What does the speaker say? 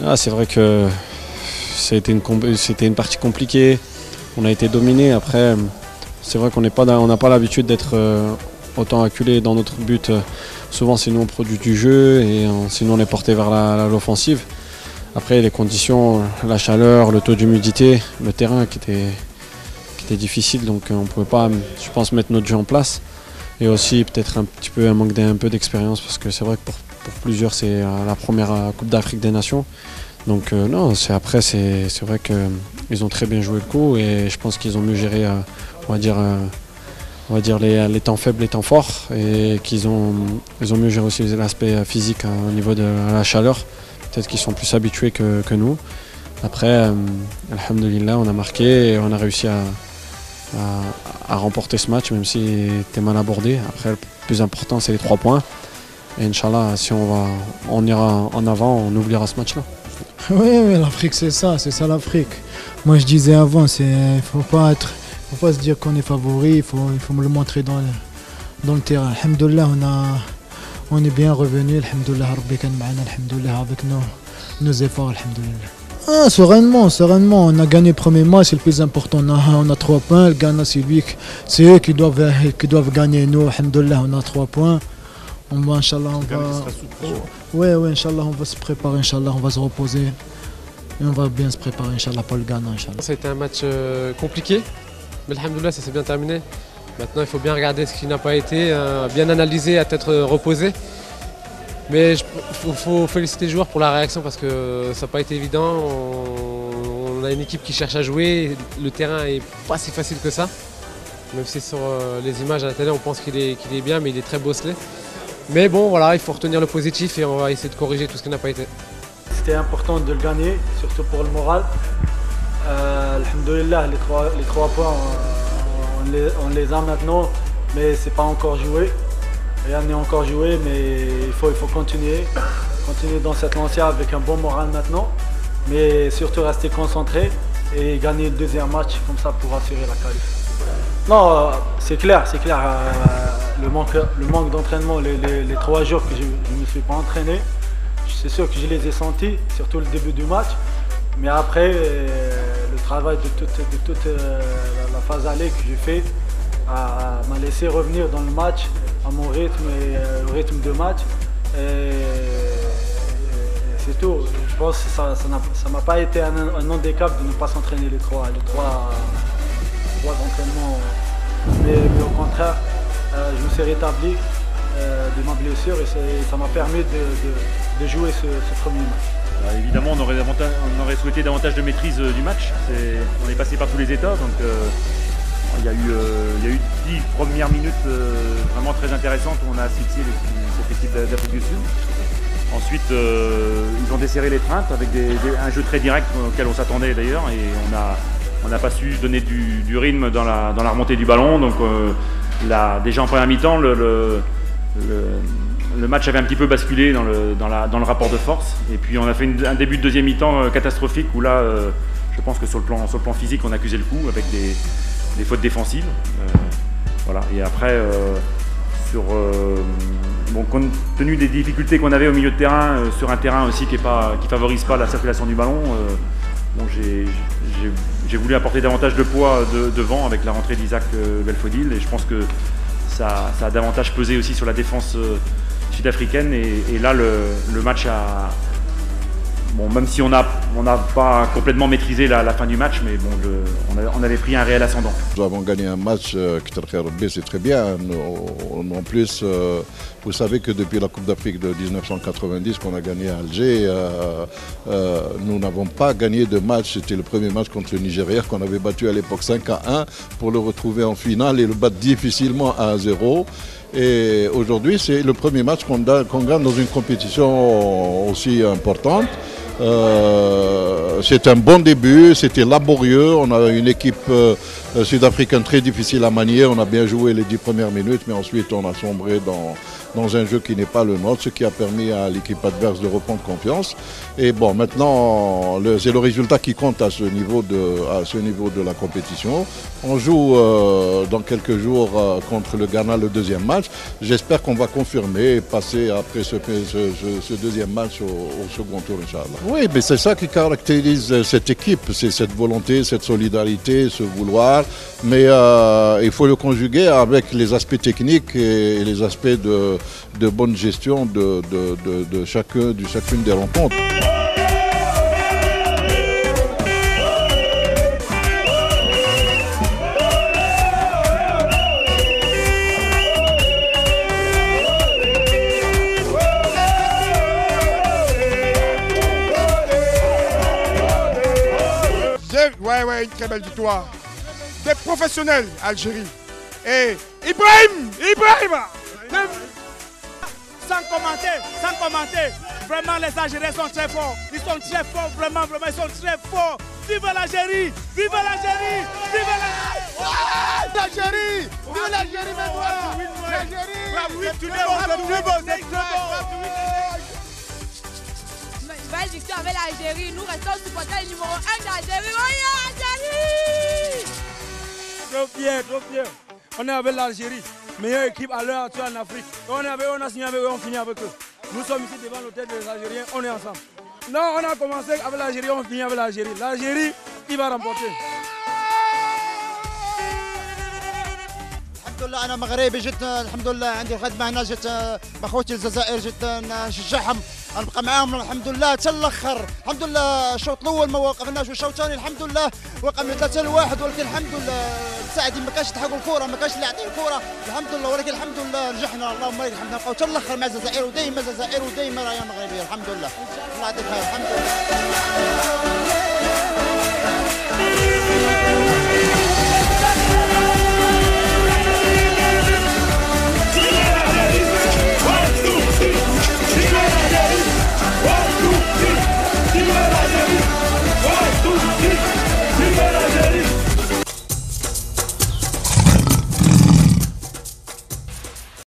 Ah, c'est vrai que c'était une partie compliquée. On a été dominé. Après, c'est vrai qu'on n'a pas l'habitude d'être autant acculé dans notre but. Souvent, c'est nous on produit du jeu et sinon on est porté vers l'offensive. Après, les conditions, la chaleur, le taux d'humidité, le terrain qui était difficile, donc on ne pouvait pas, je pense, mettre notre jeu en place. Et aussi peut-être un manque d'un peu d'expérience parce que c'est vrai que pour plusieurs c'est la première Coupe d'Afrique des Nations. Donc non, c'est vrai qu'ils ont très bien joué le coup et je pense qu'ils ont mieux géré, on va dire les temps faibles, les temps forts et ils ont mieux géré aussi l'aspect physique au niveau de la chaleur. Peut-être qu'ils sont plus habitués que nous. Après, alhamdoulilah, on a marqué et on a réussi à remporter ce match, même s'il était mal abordé. Après, le plus important, c'est les 3 points. Et Inch'Allah, si on ira en avant, on oubliera ce match-là. Oui, l'Afrique, c'est ça l'Afrique. Moi, je disais avant, il ne faut pas se dire qu'on est favori, il faut me le montrer dans le terrain. Alhamdoulilah, on est bien revenu, alhamdoulilah, Rabbi kan ma'ana, alhamdoulilah, avec nos efforts, alhamdoulilah. Sereinement, on a gagné le premier match, c'est le plus important. On a 3 points, le Ghana, c'est eux qui doivent gagner. Nous, alhamdoulilah, on a 3 points. Inch'Allah, Inch'Allah, on va se préparer, Inch'Allah, on va se reposer et on va bien se préparer, Inch'Allah, pour le Ghana, Inch'Allah. Ça a été un match compliqué, mais alhamdoulilah, ça s'est bien terminé. Maintenant, il faut bien regarder ce qui n'a pas été, bien analyser, à tête reposée. Mais il faut féliciter les joueurs pour la réaction parce que ça n'a pas été évident. On a une équipe qui cherche à jouer, le terrain n'est pas si facile que ça. Même si sur les images à la télé, on pense qu'il est bien, mais il est très bosselé. Mais bon, voilà, il faut retenir le positif et on va essayer de corriger tout ce qui n'a pas été. C'était important de le gagner, surtout pour le moral. Alhamdoulilah, les 3 points, on les a maintenant, mais c'est pas encore joué. Rien n'est encore joué, mais il faut continuer dans cette lancée avec un bon moral maintenant, mais surtout rester concentré et gagner le 2e match comme ça pour assurer la qualif. Non, c'est clair. Le manque d'entraînement, les 3 jours que je ne me suis pas entraîné, c'est sûr que je les ai sentis, surtout le début du match. Mais après, le travail de toute la phase aller que j'ai fait m'a laissé revenir dans le match, à mon rythme et au rythme de match. Et c'est tout. Je pense que ça m'a pas été un handicap de ne pas s'entraîner les trois entraînements. Mais au contraire, je me suis rétabli de ma blessure et ça m'a permis de jouer ce premier match. Alors évidemment, on aurait souhaité davantage de maîtrise du match. On est passé par tous les états, donc il y a eu 10 premières minutes vraiment très intéressantes où on a asphyxié cette équipe d'Afrique du Sud. Ensuite, ils ont desserré les treintes avec un jeu très direct auquel on s'attendait d'ailleurs et on n'a pas su donner du rythme dans la remontée du ballon. Donc déjà en première mi-temps, le match avait un petit peu basculé dans le rapport de force. Et puis on a fait un début de deuxième mi-temps catastrophique où là, je pense que sur le plan physique, on accusait le coup avec des fautes défensives. Voilà. Et après, compte tenu des difficultés qu'on avait au milieu de terrain, sur un terrain aussi qui favorise pas la circulation du ballon, j'ai voulu apporter davantage de poids devant avec la rentrée d'Isaac Belfodil et je pense que ça a davantage pesé aussi sur la défense sud-africaine et là le match a... Bon, même si on n'a pas complètement maîtrisé la fin du match, mais bon, on avait pris un réel ascendant. Nous avons gagné un match, c'est très bien. En plus, vous savez que depuis la Coupe d'Afrique de 1990 qu'on a gagné à Alger, nous n'avons pas gagné de match. C'était le premier match contre le Nigeria qu'on avait battu à l'époque 5-1 pour le retrouver en finale et le battre difficilement à 1-0. Et aujourd'hui, c'est le premier match qu'on gagne dans une compétition aussi importante. C'est un bon début, c'était laborieux, on a une équipe sud-africaine très difficile à manier, on a bien joué les 10 premières minutes, mais ensuite on a sombré dans un jeu qui n'est pas le nôtre, ce qui a permis à l'équipe adverse de reprendre confiance. Et bon, maintenant, c'est le résultat qui compte à ce niveau de la compétition. On joue dans quelques jours contre le Ghana le deuxième match. J'espère qu'on va confirmer et passer après ce deuxième match au second tour, Inch'Allah. Oui, mais c'est ça qui caractérise cette équipe, c'est cette volonté, cette solidarité, ce vouloir. Mais il faut le conjuguer avec les aspects techniques et les aspects de bonne gestion de chacune des rencontres. Ouais, une très belle victoire. Des professionnels, Algérie. Et Ibrahim Sans commenter. Vraiment, les Algériens sont très forts. Ils sont très forts, vraiment, ils sont très forts. Vive l'Algérie! Vive l'Algérie! Vive l'Algérie! Vive l'Algérie, Belle victoire avec l'Algérie. Nous restons supporters numéro 1 d'Algérie. Oui, Algérie! Trop fiers. On est avec l'Algérie, meilleure équipe à l'heure actuelle en Afrique. On a signé avec eux, on finit avec eux. Nous sommes ici devant l'hôtel des Algériens, on est ensemble. Non, on a commencé avec l'Algérie, on finit avec l'Algérie. L'Algérie, il va remporter. الحمد لله انا مغربي جيت الحمد لله عندي خدمه هنا جيت باخوتي الجزائر جيت نشجعهم نبقى معاهم الحمد لله حتى الاخر الحمد لله الشوط الاول ما وقفناش والشوط الثاني الحمد لله وقفنا 3-1 ولكن الحمد لله مساعدي ما كانش يلحقوا الكره ما كانش اللي يعطي الكره الحمد لله ولكن الحمد لله نجحنا اللهم لك الحمد نبقاو حتى الاخر مع الجزائر ودائما راهي مغربيه الحمد لله الله يعطيك الخير الحمد لله